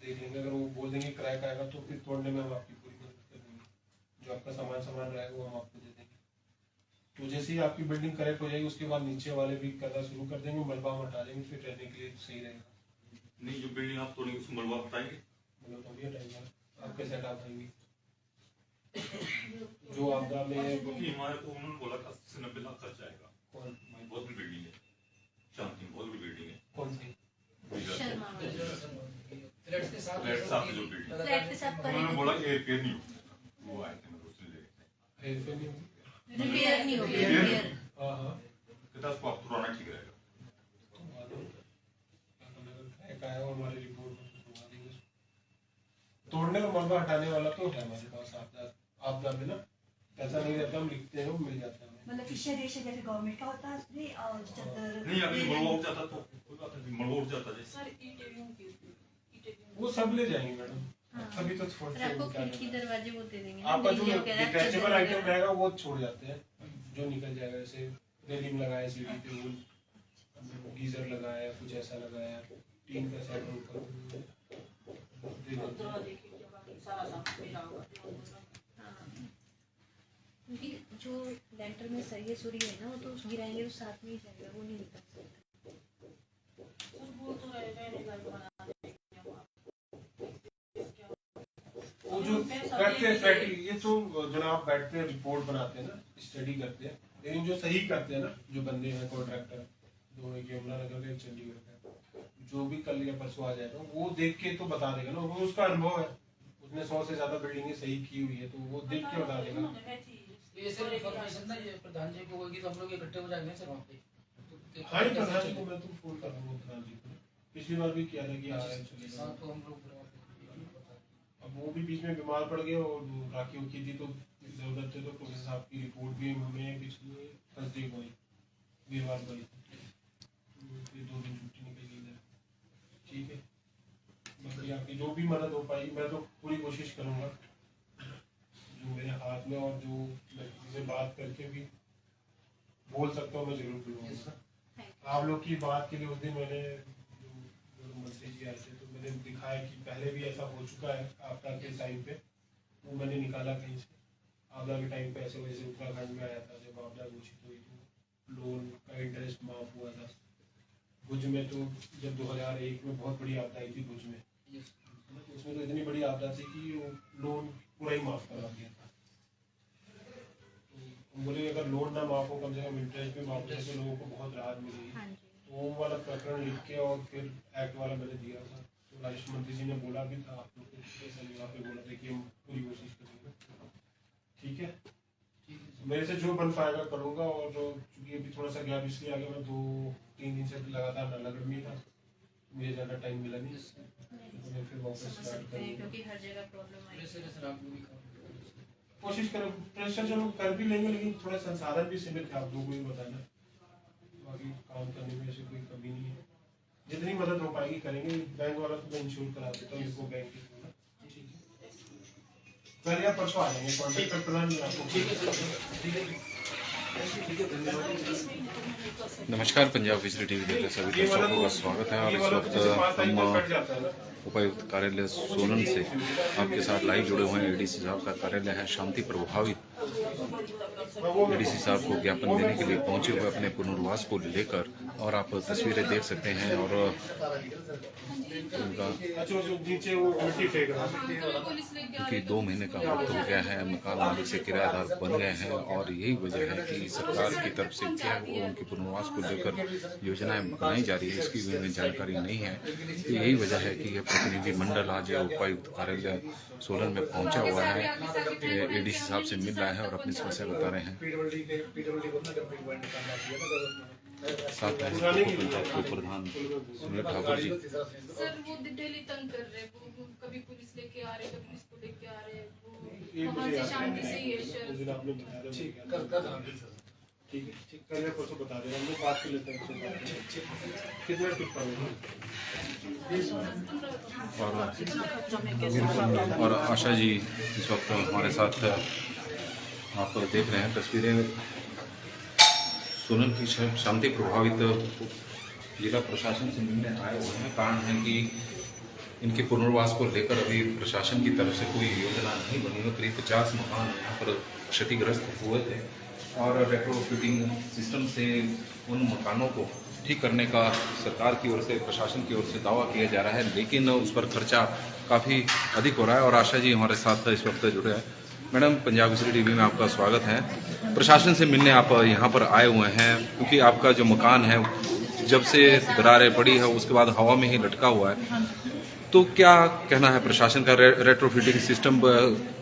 दे देंगे। अगर वो बोल देंगे क्रैक आएगा तो फिर तोड़ने में हम आपकी पूरी मदद कर देंगे। जो आपका सामान रहेगा वो हम आपको दे देंगे। तो जैसे ही आपकी बिल्डिंग करेक्ट हो जाएगी उसके बाद नीचे वाले भी करना शुरू कर देंगे, मलबा हम हटा देंगे, फिर रहने के लिए सही रहेगा। नहीं, जो बिल्डिंग आप तोड़ेंगे उसमें मलबा हटाएंगे? मतलब तो ये टाइम आपके सेट आप आएंगे जो आपदा में हमारे को उन्होंने बोला था 80 से 90 लाख खर्च आएगा। कौन बहुत बड़ी बिल्डिंग है, शांति बहुत बड़ी बिल्डिंग है। कौन सी फ्लैट के साथ जो बिल्डिंग उन्होंने बोला ये रिपेयर नहीं होगी। वो आए थे, मतलब उसने ले गए थे। रिपेयर नहीं होगी। हाँ हाँ कहता उसको आप पुराना ठीक रहेगा। हमारी रिपोर्ट तोड़ने और मलबा हटाने वाला तो है हमारे पास। आपदा में ना पैसा नहीं रहता, हम लिखते हैं, मिल जाता है। मतलब फिशर जैसे गवर्नमेंट का होता है और चद्दर नहीं, अगर मलबा उठ जाता तो कोई बात नहीं, मलबा उठ जाता जैसे वो सब ले जाएंगे मैडम। अभी तो छोड़ आपको खिड़की दरवाजे वो दे देंगे। आपका जो डिटैचेबल आइटम रहेगा वो छोड़ जाते हैं, जो निकल जाएगा। जैसे रेलिंग लगाया सीढ़ी पे, वो गीजर लगाया, कुछ ऐसा लगाया, टीन का सेट ऊपर क्योंकि जो लेंटर में सरिये सुरी है ना वो तो गिराएंगे तो साथ में ही जाएगा, वो नहीं निकल सकता। वो जो बैठते ये तो जनाब बैठते हैं, रिपोर्ट बनाते हैं ना, स्टडी करते हैं। लेकिन जो सही करते हैं ना, जो बंदे हैं कॉन्ट्रैक्टर, दो एक यमुनानगर का, एक चंडीगढ़ का, जो भी कल या परसों आ जाएगा वो देख के तो बता देगा ना। वो उसका अनुभव है, उसने 100 से ज्यादा बिल्डिंगें सही की हुई है, तो वो देख के बता देगा। ये सिर्फ इंफॉर्मेशन ना, ये प्रधान जी को होगी तो हम लोग इकट्ठे हो जाएंगे सर वहाँ पे। हाँ ही प्रधान जी को मैं तो फोन कर दूंगा, प्रधान जी को पिछली बार भी किया था कि आ रहे हैं चलेगा। तो हम लोग अब वो भी बीच में बीमार पड़ गए और राखी की थी, तो जरूरत थी, तो प्रोफेसर साहब की रिपोर्ट भी हमें पिछले थर्सडे को आई, वीरवार को आई, फिर 2 दिन छुट्टी निकल गई। ठीक है, बाकी आपकी जो भी मदद हो पाएगी मैं तो पूरी कोशिश करूँगा, जो मेरे हाथ में, और जो मैं किसी से बात करके भी बोल सकता हूँ मैं जरूर बोलूँगा। आप लोग की बात के लिए उस दिन मैंने जो मंत्री जी आए थे तो मैंने दिखाया कि पहले भी ऐसा हो चुका है आपदा के टाइम पे, वो मैंने निकाला कहीं से। आपदा के टाइम पे ऐसे वैसे उत्तराखंड में आया था, जब आपदा घोषित हुई तो लोन का इंटरेस्ट माफ हुआ था। भुज में तो जब 2001 में बहुत बड़ी आपदा आई थी भुज में, उसमें तो इतनी बड़ी आपदा थी कि वो लोन पूरा ही माफ करा दिया था। तो बोले अगर लोन ना माफ हो, कम से कम इंटरेस्ट भी माफ हो, तो लोगों को बहुत राहत मिलेगी। तो वो वाला प्रकरण लिख के और फिर एक्ट वाला मैंने दिया था। तो राजस्व मंत्री जी ने बोला भी था आप लोग को, वहाँ पे बोला था कि हम पूरी कोशिश करेंगे। ठीक है, मेरे से जो बन पाएगा करूँगा। और चूँकि अभी थोड़ा सा गैप इसलिए आ गया, मैं 2-3 दिन से लगातार नालागढ़ में था, मुझे ज़्यादा टाइम मिला नहीं, तो मैं फिर वापस स्टार्ट करूँगा। क्योंकि हर जगह प्रॉब्लम आई। कोशिश करो, प्रेशर चलो कर भी लेंगे, लेकिन थोड़ा संसाधन भी सीमित है, आप लोगों को ही बताना। बाकी काम करने में ऐसी कोई कमी नहीं है, जितनी मदद हो पाएगी करेंगे। बैंक वाला तो मैं इंश्योर करा देता हूँ इसको, बैंक के थ्रू। कल या परसों आ जाएंगे, कॉन्टैक्ट कर प्लान आपको। ठीक है। नमस्कार, पंजाब विजली टीवी देख रहे सभी दर्शकों का स्वागत है। और इस वक्त हम उपायुक्त कार्यालय सोलन से आपके साथ लाइव जुड़े हुए हैं। एडीसी साहब का कार्यालय है शांति प्रभावित। एडीसी साहब को ज्ञापन देने के लिए पहुंचे हुए अपने पुनर्वास को लेकर, और आप तस्वीरें देख सकते हैं। और उनका क्योंकि 2 महीने का वक्त हो गया है, मकान मालिक से किराएदार बन गए हैं, और यही वजह है कि सरकार की तरफ से क्या वो उनके पुनर्वास को लेकर योजनाएं बनाई जा रही है, इसकी भी हमें जानकारी नहीं है। तो यही वजह है कि यह प्रतिनिधिमंडल आज उपायुक्त कार्यालय सोलन में पहुंचा हुआ है। एडीसी साहब से मिल रहा है और अपनी समस्या बता रहे हैं। साथ में प्रधान सुनील ठाकुर जी। सर वो डेली तंग कर रहे हैं, वो कभी पुलिस लेके आ रहे, कभी इसको लेके आ रहे, वो वहाँ से शांति से ही है सर। ठीक है, ठीक कल या परसों बता दे, हम लोग बात कर लेते हैं। कितना टिक पड़ेगा? और आशा जी इस वक्त हमारे साथ, आप देख रहे हैं तस्वीरें सोलन की शांति प्रभावित जिला प्रशासन से मिलने आए हुए हैं। कारण है कि इनके पुनर्वास को लेकर अभी प्रशासन की तरफ से कोई योजना नहीं बनी है। करीब 50 मकान यहाँ पर क्षतिग्रस्त हुए थे और रेट्रोफिटिंग सिस्टम से उन मकानों को ठीक करने का सरकार की ओर से, प्रशासन की ओर से दावा किया जा रहा है, लेकिन उस पर खर्चा काफ़ी अधिक हो रहा है। और आशा जी हमारे साथ इस वक्त जुड़े हैं। मैडम, पंजाब केसरी टीवी में आपका स्वागत है। प्रशासन से मिलने आप यहाँ पर आए हुए हैं क्योंकि आपका जो मकान है जब से दरारें पड़ी है उसके बाद हवा में ही लटका हुआ है, तो क्या कहना है प्रशासन का? रेट्रोफिटिंग सिस्टम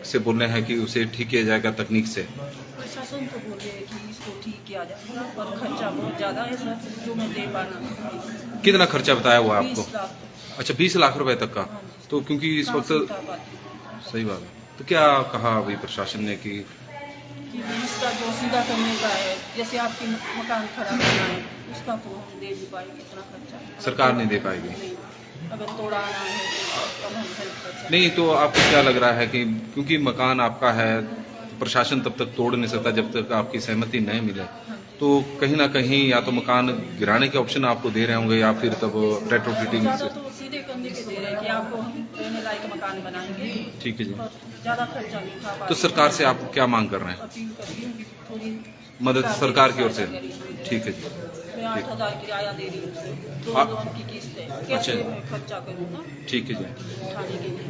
से बोल रहे हैं कि उसे ठीक किया जाएगा तकनीक से। प्रशासन तो बोल रहे हैं कि इसको ठीक किया जाएगा, पर खर्चा बहुत ज़्यादा है सर, जो मैं दे पाना। कितना खर्चा बताया हुआ है 20 आपको? लाख। अच्छा, 20 लाख रुपए तक का। तो क्योंकि इस वक्त सही बात है, तो क्या कहा अभी प्रशासन ने कि इसका जो सीधा करने का है, जैसे आपके मकान खड़ा करना है उसका तो हम दे नहीं पाएंगे, इतना खर्चा सरकार नहीं दे पाएगी? नहीं। अगर तोड़ाना है तो तब हम हेल्प कर सकते। नहीं, तो आपको क्या लग रहा है कि क्योंकि मकान आपका है, प्रशासन तब तक तोड़ नहीं सकता जब तक आपकी सहमति नहीं मिले, तो कहीं ना कहीं या तो मकान गिराने के ऑप्शन आपको दे रहे होंगे या फिर तब रेट्रोफिटिंग ज़्यादा से। तो सीधे करने के दे रहे हैं कि आपको हम रहने लायक मकान बनाएंगे। ठीक है जी। और ज़्यादा खर्चा नहीं था। तो सरकार से आप क्या मांग कर रहे हैं? अपील करिए कि थोड़ी मदद सरकार की ओर से। ठीक है जी। मैं 8,000 किराया दे रही हूँ, 2 लोन की किस्त है, कैसे मैं खर्चा करूँ ना ठीक है जी। उठाने के लिए,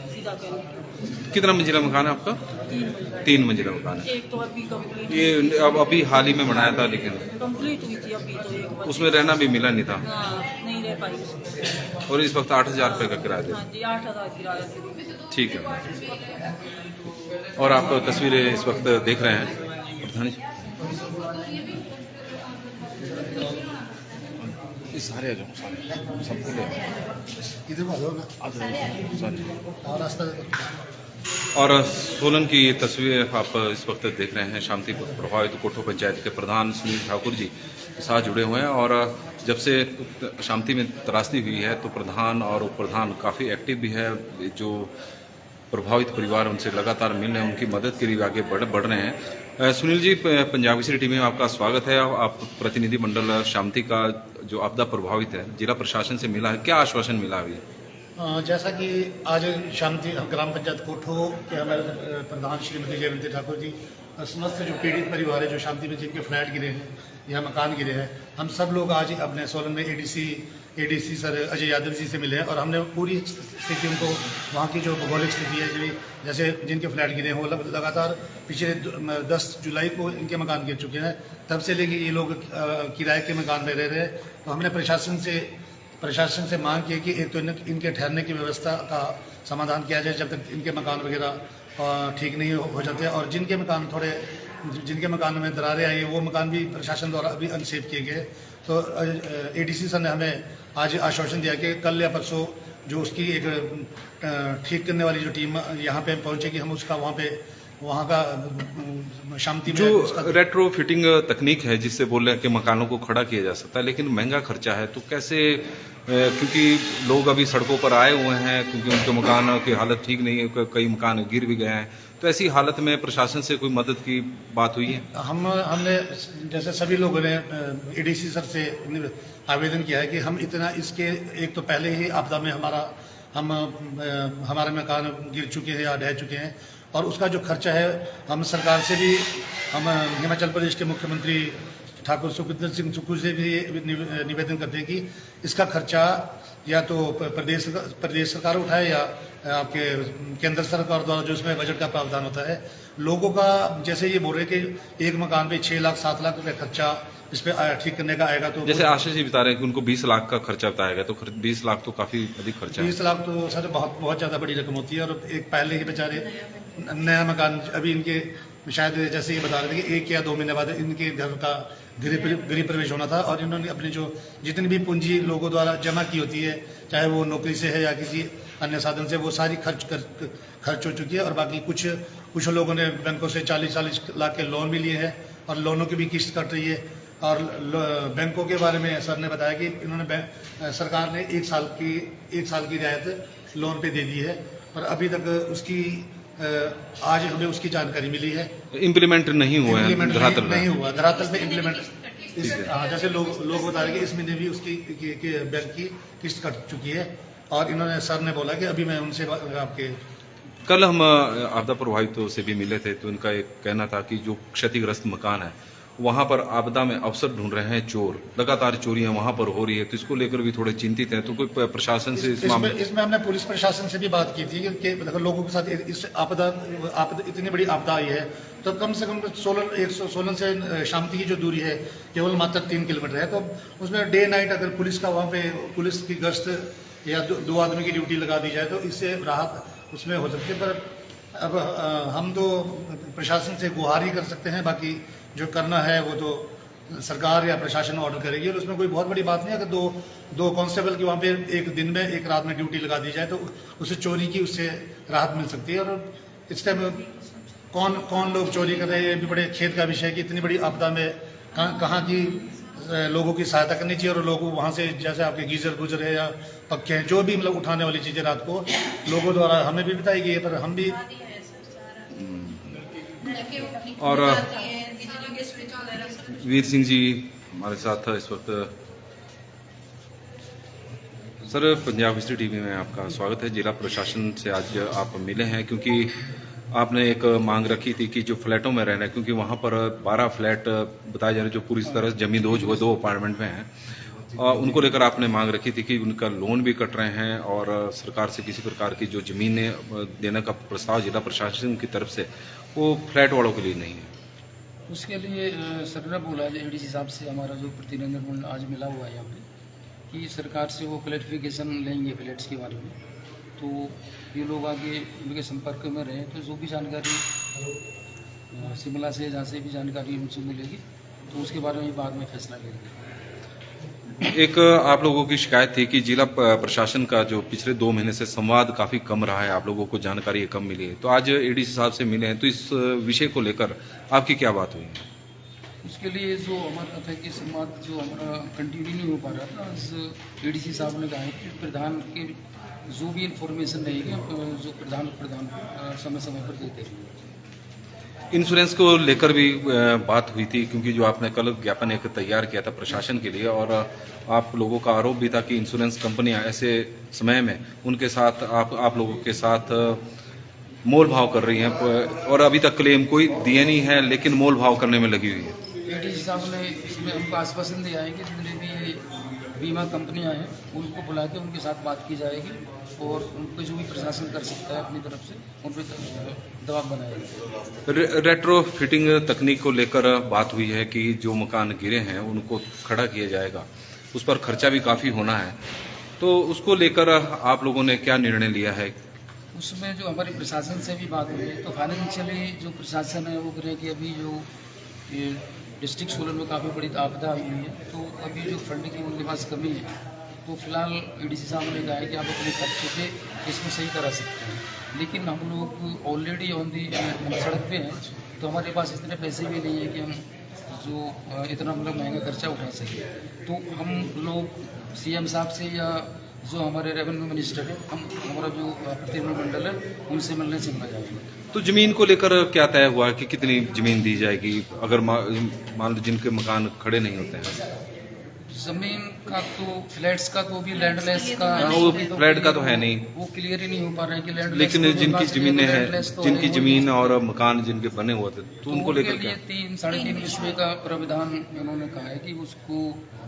सीधा करने के लिए। कितना मंजिला मकान है आपका? 3 मंजिला मकान है। एक तो अभी कंप्लीट, ये अब अभी हाल ही में बनाया था, लेकिन कंप्लीट हुई थी अभी तो एक बार। उसमें रहना भी मिला नहीं था हाँ, नहीं रह पाई उसमें। और इस वक्त 8,000 रुपये का किराया दे। हाँ जी, 8,000 किराया दे रही हूँ। ठीक है। और आप तस्वीरें इस वक्त देख रहे हैं प्रधान जी, सारे आ जाओ, सारे सबको ले और सोलन की ये तस्वीर आप इस वक्त देख रहे हैं। शांति प्रभावित कोठो पंचायत के प्रधान सुनील ठाकुर जी के साथ जुड़े हुए हैं और जब से शांति में त्रासदी हुई है तो प्रधान और उप प्रधान काफ़ी एक्टिव भी है। जो प्रभावित परिवार उनसे लगातार मिल रहे हैं, उनकी मदद के लिए आगे बढ़ रहे हैं। सुनील जी, पंजाब केसरी टीवी में आपका स्वागत है। आप प्रतिनिधि मंडल शांति का जो आपदा प्रभावित है, जिला प्रशासन से मिला है, क्या आश्वासन मिला अभी? जैसा कि आज शांति ग्राम पंचायत कोठो के हमारे प्रधान श्रीमती जयवंती ठाकुर जी और समस्त जो पीड़ित परिवार है, जो शांति में जिनके फ्लैट गिरे हैं या मकान गिरे हैं, हम सब लोग आज अपने सोलन में एडीसी सर अजय यादव जी से मिले हैं और हमने पूरी स्थिति उनको, वहाँ की जो भौगोलिक स्थिति है, जैसे जिनके फ्लैट गिरे हैं वो लगातार पिछले 10 जुलाई को इनके मकान गिर चुके हैं, तब से लेके ये लोग किराए के मकान में रह रहे हैं। तो हमने प्रशासन से मांग की कि एक तो इनके ठहरने की व्यवस्था का समाधान किया जाए जब तक इनके मकान वगैरह ठीक नहीं हो जाते, और जिनके मकान में दरारें आई वो मकान भी प्रशासन द्वारा अभी अनसेफ किए गए। तो एडीसी सर ने हमें आज आश्वासन दिया कि कल या परसों जो उसकी एक ठीक करने वाली जो टीम यहाँ पे पहुँचेगी, हम उसका वहाँ का शांति में जो रेट्रोफिटिंग तकनीक है जिससे बोल रहे हैं कि मकानों को खड़ा किया जा सकता है, लेकिन महंगा खर्चा है, तो कैसे? क्योंकि लोग अभी सड़कों पर आए हुए हैं क्योंकि उनके मकानों की हालत ठीक नहीं है, कई मकान गिर भी गए हैं, तो ऐसी हालत में प्रशासन से कोई मदद की बात हुई है? हमने जैसे सभी लोगों ने एडीसी सर से आवेदन किया है कि हम इसके एक तो पहले ही आपदा में हमारे मकान गिर चुके हैं या ढह चुके हैं, और उसका जो खर्चा है हम सरकार से भी, हम हिमाचल प्रदेश के मुख्यमंत्री ठाकुर सुखविंदर सिंह सुक्खू से भी निवेदन करते हैं कि इसका खर्चा या तो प्रदेश सरकार उठाए या आपके केंद्र सरकार द्वारा जो इसमें बजट का प्रावधान होता है। लोगों का जैसे ये बोल रहे हैं कि एक मकान पे 6 लाख 7 लाख रुपये खर्चा इस पे ठीक करने का आएगा, तो जैसे आशीष जी बता रहे हैं कि उनको 20 लाख का खर्चा बताया, तो 20 लाख तो काफी अधिक खर्चा है। 20 लाख तो सर बहुत ज़्यादा बड़ी रकम होती है, और एक पहले ही बेचारे नया मकान अभी इनके शायद जैसे ये बता रहे थे कि 1 या 2 महीने बाद इनके घर का गृह प्रवेश होना था, और इन्होंने अपनी जो जितनी भी पूंजी लोगों द्वारा जमा की होती है, चाहे वो नौकरी से है या किसी अन्य साधन से, वो सारी खर्च हो चुकी है। और बाकी कुछ लोगों ने बैंकों से 40 लाख के लोन भी लिए हैं और लोनों की भी किस्त कट रही है। और बैंकों के बारे में सर ने बताया कि इन्होंने सरकार ने 1 साल की रियायत लोन पे दे दी है, और अभी तक उसकी आज हमें उसकी जानकारी मिली है, इम्प्लीमेंट नहीं हुआ है, धरातल पे इम्प्लीमेंट। जैसे लोग बता रहे हैं कि इस महीने भी उसकी बैंक की किस्त कट चुकी है, और इन्होंने सर ने बोला कि अभी मैं उनसे आपके कल हम आपदा प्रभावितों से भी मिले थे, तो इनका एक कहना था कि जो क्षतिग्रस्त मकान है वहां पर आपदा में अवसर ढूंढ रहे हैं चोर, लगातार चोरियां वहां पर हो रही है, तो इसको लेकर भी थोड़े चिंतित हैं। तो कोई प्रशासन से इसमें हमने पुलिस प्रशासन से भी बात की थी कि अगर लोगों के साथ इस आपदा इतनी बड़ी आपदा आई है तो कम से कम सोलन से शांति की जो दूरी है केवल मात्र 3 किलोमीटर है, तो उसमें डे नाइट अगर पुलिस का वहाँ पे पुलिस की गश्त या 2 आदमी की ड्यूटी लगा दी जाए तो इससे राहत उसमें हो सकती है। पर अब हम तो प्रशासन से गुहार ही कर सकते हैं, बाकी जो करना है वो तो सरकार या प्रशासन ऑर्डर करेगी, और उसमें कोई बहुत बड़ी बात नहीं है। अगर दो कांस्टेबल की वहाँ पे एक दिन में एक रात में ड्यूटी लगा दी जाए तो उससे चोरी की उससे राहत मिल सकती है। और इस टाइम कौन लोग चोरी कर रहे हैं, ये भी बड़े खेद का विषय है कि इतनी बड़ी आपदा में कहाँ की लोगों की सहायता करनी चाहिए, और लोगों वहाँ से जैसे आपके गीजर गुजर है या पक्के हैं, जो भी मतलब उठाने वाली चीज़ें रात को लोगों द्वारा हमें भी बताई गई है, पर हम भी और वीर सिंह जी हमारे साथ इस वक्त। सर, पंजाब हिस्ट्री टीवी में आपका स्वागत है। जिला प्रशासन से आज आप मिले हैं क्योंकि आपने एक मांग रखी थी कि जो फ्लैटों में रहना है, क्योंकि वहाँ पर 12 फ्लैट बताए जा रहे जो पूरी तरह से जमींदोज हुए 2 अपार्टमेंट में हैं, उनको लेकर आपने मांग रखी थी कि उनका लोन भी कट रहे हैं और सरकार से किसी प्रकार की जो जमीनें देने का प्रस्ताव जिला प्रशासन की तरफ से वो फ्लैट वालों के लिए नहीं है। उसके लिए सर ने बोला एडीसी साहब से हमारा जो प्रतिनिधिमंडल आज मिला हुआ है यहाँ पे कि सरकार से वो क्लैरिफिकेशन लेंगे फ्लैट्स के बारे में, तो ये लोग आगे उनके संपर्क में रहें, तो जो भी जानकारी शिमला से जहाँ से भी जानकारी उनसे मिलेगी तो उसके बारे में बाद में फैसला लेंगे। एक आप लोगों की शिकायत थी कि जिला प्रशासन का जो पिछले 2 महीने से संवाद काफी कम रहा है, आप लोगों को जानकारी कम मिली है, तो आज एडीसी साहब से मिले हैं, तो इस विषय को लेकर आपकी क्या बात हुई? उसके लिए जो हमारा था कि संवाद जो हमारा कंटिन्यू नहीं हो पा रहा था, आज एडीसी साहब ने कहा है कि प्रधान के जो भी इंफॉर्मेशन रहेगी जो प्रधान समय समय पर देते हैं। इंश्योरेंस को लेकर भी बात हुई थी, क्योंकि जो आपने कल ज्ञापन एक तैयार किया था प्रशासन के लिए, और आप लोगों का आरोप भी था कि इंश्योरेंस कंपनियां ऐसे समय में उनके साथ आप लोगों के साथ मोल भाव कर रही हैं, और अभी तक क्लेम कोई दिए नहीं है लेकिन मोल भाव करने में लगी हुई है। एडीसी साहब ने इसमें हमको आश्वासन दिया है कि जितने भी बीमा कंपनियां हैं उनको बुला के उनके साथ बात की जाएगी और उनको जो भी प्रशासन कर सकता है अपनी तरफ से उन पर दबाव बनाएगा। रेट्रो फिटिंग तकनीक को लेकर बात हुई है कि जो मकान गिरे हैं उनको खड़ा किया जाएगा, उस पर खर्चा भी काफ़ी होना है, तो उसको लेकर आप लोगों ने क्या निर्णय लिया है? उसमें जो हमारे प्रशासन से भी बात हुई है, तो फाइनेंशियली जो प्रशासन है वो कह कि अभी जो ये डिस्ट्रिक्ट सोलन में काफ़ी बड़ी आपदा आई हुई है, तो अभी जो फंड की उनके पास कमी है, तो फिलहाल एडीसी साहब ने कहा है कि आप अपने खर्चे पे इसको सही करा सकते हैं, लेकिन हम लोग ऑलरेडी ऑन दी सड़क पे हैं, तो हमारे पास इतने पैसे भी नहीं है कि हम जो इतना मतलब महंगा खर्चा उठा सकें। तो हम लोग सीएम साहब से या जो हमारे रेवेन्यू मिनिस्टर है, हमारा जो प्रतिनिधिमंडल है उनसे मिलने से मिला जाएगा। तो जमीन को लेकर क्या तय हुआ कि कितनी जमीन दी जाएगी अगर मान लो जिनके मकान खड़े नहीं होते हैं? जमीन का तो फ्लैट्स का तो भी लैंडलेस का वो फ्लैट का तो है नहीं, वो क्लियर ही नहीं हो पा रहा है कि लैंडलेस, लेकिन जिनकी जमीनें हैं, जिनकी जमीन और मकान जिनके बने हुए थे, तो उनको लेकर क्या? 3-3.5 विषय का प्रावधान उन्होंने कहा है कि उसको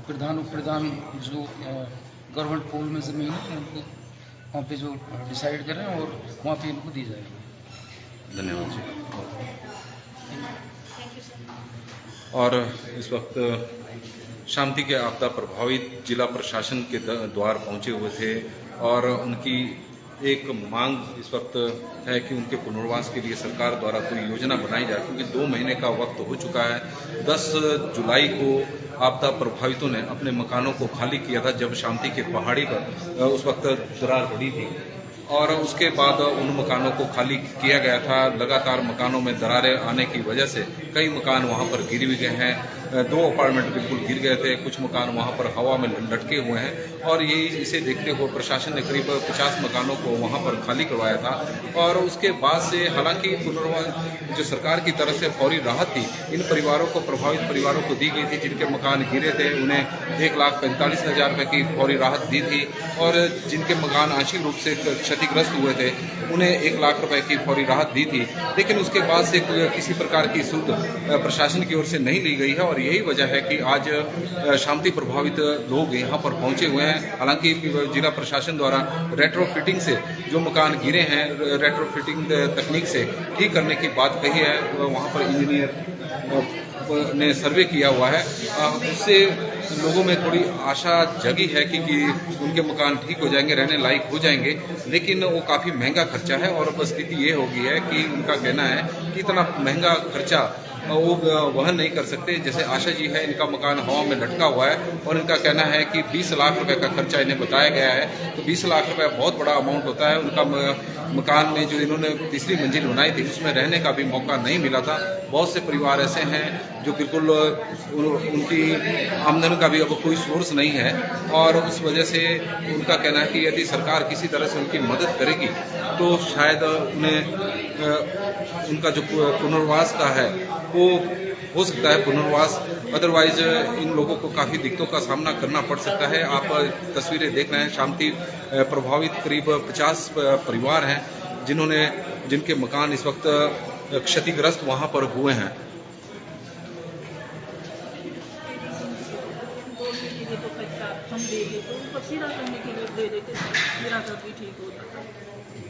प्रधान उप प्रधान जो गवर्नमेंट पोल में जमीन है उनको वहाँ पे जो डिसाइड करें और वहाँ पे इनको दी जाएगी। धन्यवाद जी। और इस वक्त शांति के आपदा प्रभावित जिला प्रशासन के द्वार पहुंचे हुए थे और उनकी एक मांग इस वक्त है कि उनके पुनर्वास के लिए सरकार द्वारा कोई योजना बनाई जाए, क्योंकि 2 महीने का वक्त हो चुका है। 10 जुलाई को आपदा प्रभावितों ने अपने मकानों को खाली किया था, जब शांति के पहाड़ी पर उस वक्त दरार पड़ी थी, और उसके बाद उन मकानों को खाली किया गया था। लगातार मकानों में दरारें आने की वजह से कई मकान वहां पर गिर भी गए हैं। 2 अपार्टमेंट बिल्कुल गिर गए थे, कुछ मकान वहां पर हवा में लटके हुए हैं और ये इसे देखते हुए प्रशासन ने करीब 50 मकानों को वहां पर खाली करवाया था। और उसके बाद से हालांकि पुनर्वास जो सरकार की तरफ से फौरी राहत थी, इन परिवारों को, प्रभावित परिवारों को दी गई थी जिनके मकान गिरे थे। उन्हें 1,45,000 रुपये की फौरी राहत दी थी और जिनके मकान आंशिक रूप से क्षतिग्रस्त हुए थे उन्हें 1 लाख रुपए की फौरी राहत दी थी। लेकिन उसके बाद से किसी प्रकार की सूद प्रशासन की ओर से नहीं ली गई है और यही वजह है कि आज शांति प्रभावित लोग यहाँ पर पहुंचे हुए हैं। हालांकि जिला प्रशासन द्वारा रेट्रोफिटिंग से जो मकान गिरे हैं, रेट्रोफिटिंग तकनीक से ठीक करने की बात कही है। वहाँ पर इंजीनियर ने सर्वे किया हुआ है, उससे लोगों में थोड़ी आशा जगी है कि उनके मकान ठीक हो जाएंगे, रहने लायक हो जाएंगे। लेकिन वो काफ़ी महंगा खर्चा है और स्थिति ये हो गई है कि उनका कहना है कि इतना महंगा खर्चा वो वहन नहीं कर सकते। जैसे आशा जी है, इनका मकान हवा में लटका हुआ है और इनका कहना है कि 20 लाख रुपए का खर्चा इन्हें बताया गया है। तो 20 लाख रुपए बहुत बड़ा अमाउंट होता है। उनका मकान में जो इन्होंने तीसरी मंजिल बनाई थी उसमें रहने का भी मौका नहीं मिला था। बहुत से परिवार ऐसे हैं जो बिल्कुल उनकी आमदनी का भी अब कोई सोर्स नहीं है और उस वजह से उनका कहना है कि यदि सरकार किसी तरह से उनकी मदद करेगी तो शायद उन्हें उनका जो पुनर्वास का है वो हो सकता है पुनर्वास, अदरवाइज इन लोगों को काफ़ी दिक्कतों का सामना करना पड़ सकता है। आप तस्वीरें देख रहे हैं, शांति प्रभावित करीब 50 परिवार हैं जिनके मकान इस वक्त क्षतिग्रस्त वहां पर हुए हैं। हम दे देते तो ऊपर सीधा करने के लिए दे देते, मेरा घर भी ठीक होता था।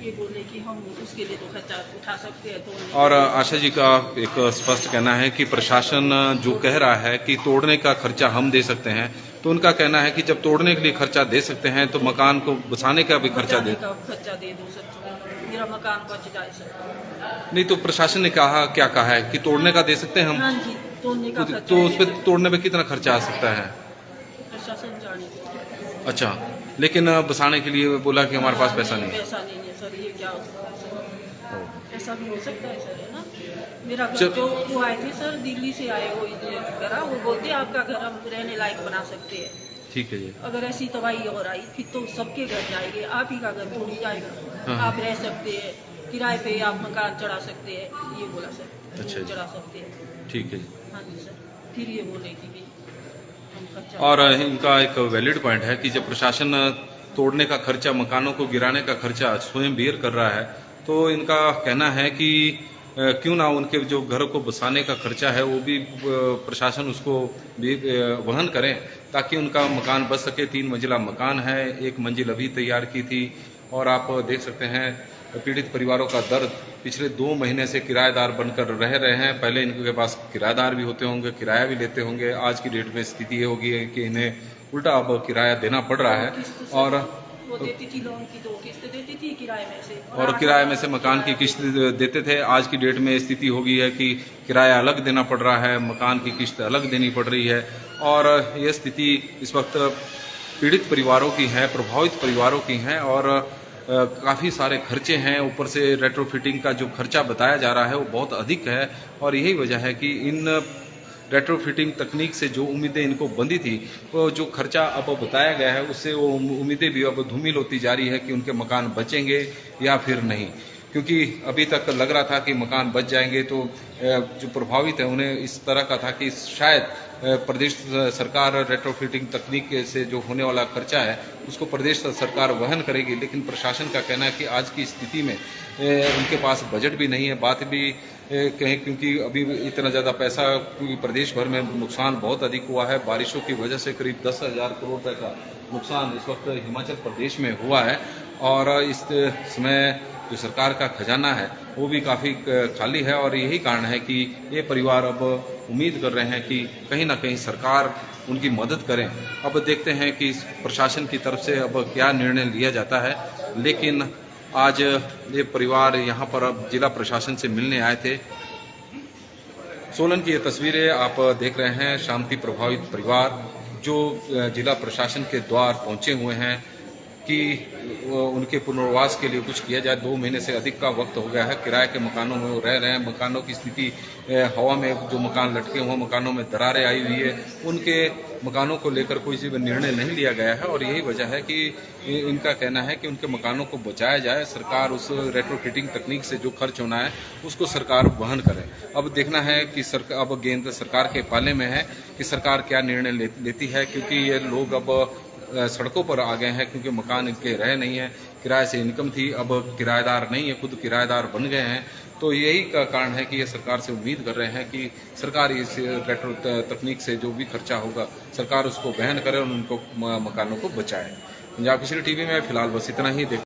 ये बोले कि हम उसके लिए तो खर्चा उठा सकते हैं। तो और आशा जी का एक स्पष्ट कहना है कि प्रशासन जो कह रहा है कि तोड़ने का खर्चा हम दे सकते हैं, तो उनका कहना है कि जब तोड़ने के लिए खर्चा दे सकते हैं तो मकान को बसाने का भी खर्चा दे दो सर, मेरा मकान बच जाए सर। नहीं, तो प्रशासन ने क्या कहा है कि तोड़ने का दे सकते हैं हम? हाँ जी, तोड़ने का खर्चा। तो उस पर तोड़ने में कितना खर्चा आ सकता है? प्रशासन जाने। अच्छा, लेकिन बसाने के लिए बोला कि हमारे पास पैसा नहीं है। पैसा नहीं है सर, ये क्या हो सकता है सर? ऐसा भी हो सकता है सर, है ना? मेरा घर जो वो आए थे सर, दिल्ली से आए वो करा, वो बोलते आपका घर हम रहने लायक बना सकते हैं। ठीक है जी। अगर ऐसी तबाही और आई फिर तो सबके घर जाएंगे, आप ही का घर थोड़ी जाएगा। आप रह सकते हैं, किराए पे आप मकान चढ़ा सकते हैं, ये बोला सर। अच्छा, चढ़ा सकते हैं। ठीक है जी। हाँ जी सर, फिर ये बोले कि और इनका एक वैलिड पॉइंट है कि जब प्रशासन तोड़ने का खर्चा, मकानों को गिराने का खर्चा स्वयं बेयर कर रहा है, तो इनका कहना है कि क्यों ना उनके जो घर को बसाने का खर्चा है वो भी प्रशासन उसको भी वहन करें ताकि उनका मकान बच सके। 3 मंजिला मकान है, 1 मंजिल अभी तैयार की थी और आप देख सकते हैं पीड़ित परिवारों का दर्द। पिछले 2 महीने से किराएदार बनकर रह रहे हैं। पहले इनके पास किराएदार भी होते होंगे, किराया भी लेते होंगे। आज की डेट में स्थिति ये होगी है कि इन्हें उल्टा अब किराया देना पड़ रहा है और वो देती थी, लोन की 2 किस्त देती थी किराए में से, और किराए में से मकान की किस्त देते थे। आज की डेट में स्थिति हो गई है कि किराया अलग देना पड़ रहा है, मकान की किस्त अलग देनी पड़ रही है और ये स्थिति इस वक्त पीड़ित परिवारों की है, प्रभावित परिवारों की है और काफ़ी सारे खर्चे हैं। ऊपर से रेट्रोफिटिंग का जो खर्चा बताया जा रहा है वो बहुत अधिक है और यही वजह है कि इन रेट्रोफिटिंग तकनीक से जो उम्मीदें इनको बंधी थी, वो जो खर्चा अब बताया गया है उससे वो उम्मीदें भी अब धूमिल होती जा रही है कि उनके मकान बचेंगे या फिर नहीं। क्योंकि अभी तक लग रहा था कि मकान बच जाएंगे, तो जो प्रभावित है उन्हें इस तरह का था कि शायद प्रदेश सरकार रेट्रोफिटिंग तकनीक से जो होने वाला खर्चा है उसको प्रदेश सरकार वहन करेगी। लेकिन प्रशासन का कहना है कि आज की स्थिति में उनके पास बजट भी नहीं है। बात भी कहें क्योंकि अभी इतना ज़्यादा पैसा, क्योंकि प्रदेश भर में नुकसान बहुत अधिक हुआ है। बारिशों की वजह से करीब 10,000 करोड़ रुपये का नुकसान इस वक्त हिमाचल प्रदेश में हुआ है और इस समय जो सरकार का खजाना है वो भी काफ़ी खाली है और यही कारण है कि ये परिवार अब उम्मीद कर रहे हैं कि कहीं ना कहीं सरकार उनकी मदद करें। अब देखते हैं कि प्रशासन की तरफ से अब क्या निर्णय लिया जाता है। लेकिन आज ये परिवार यहाँ पर अब जिला प्रशासन से मिलने आए थे। सोलन की ये तस्वीरें आप देख रहे हैं, शांति प्रभावित परिवार जो जिला प्रशासन के द्वार पहुँचे हुए हैं कि उनके पुनर्वास के लिए कुछ किया जाए। 2 महीने से अधिक का वक्त हो गया है, किराए के मकानों में वो रह रहे हैं। मकानों की स्थिति हवा में, जो मकान लटके हुए मकानों में दरारें आई हुई है, उनके मकानों को लेकर कोई निर्णय नहीं लिया गया है और यही वजह है कि इनका कहना है कि उनके मकानों को बचाया जाए। सरकार उस रेट्रोफिटिंग तकनीक से जो खर्च होना है उसको सरकार वहन करे। अब देखना है कि अब गेंद सरकार के पाले में है कि सरकार क्या निर्णय लेती है, क्योंकि ये लोग अब सड़कों पर आ गए हैं क्योंकि मकान इनके रहे नहीं है। किराए से इनकम थी, अब किराएदार नहीं है, खुद किराएदार बन गए हैं। तो यही का कारण है कि ये सरकार से उम्मीद कर रहे हैं कि सरकार इस रेट्रो तकनीक से जो भी खर्चा होगा सरकार उसको वहन करे और उनको मकानों को बचाए। पंजाब केसरी टीवी में फिलहाल बस इतना ही।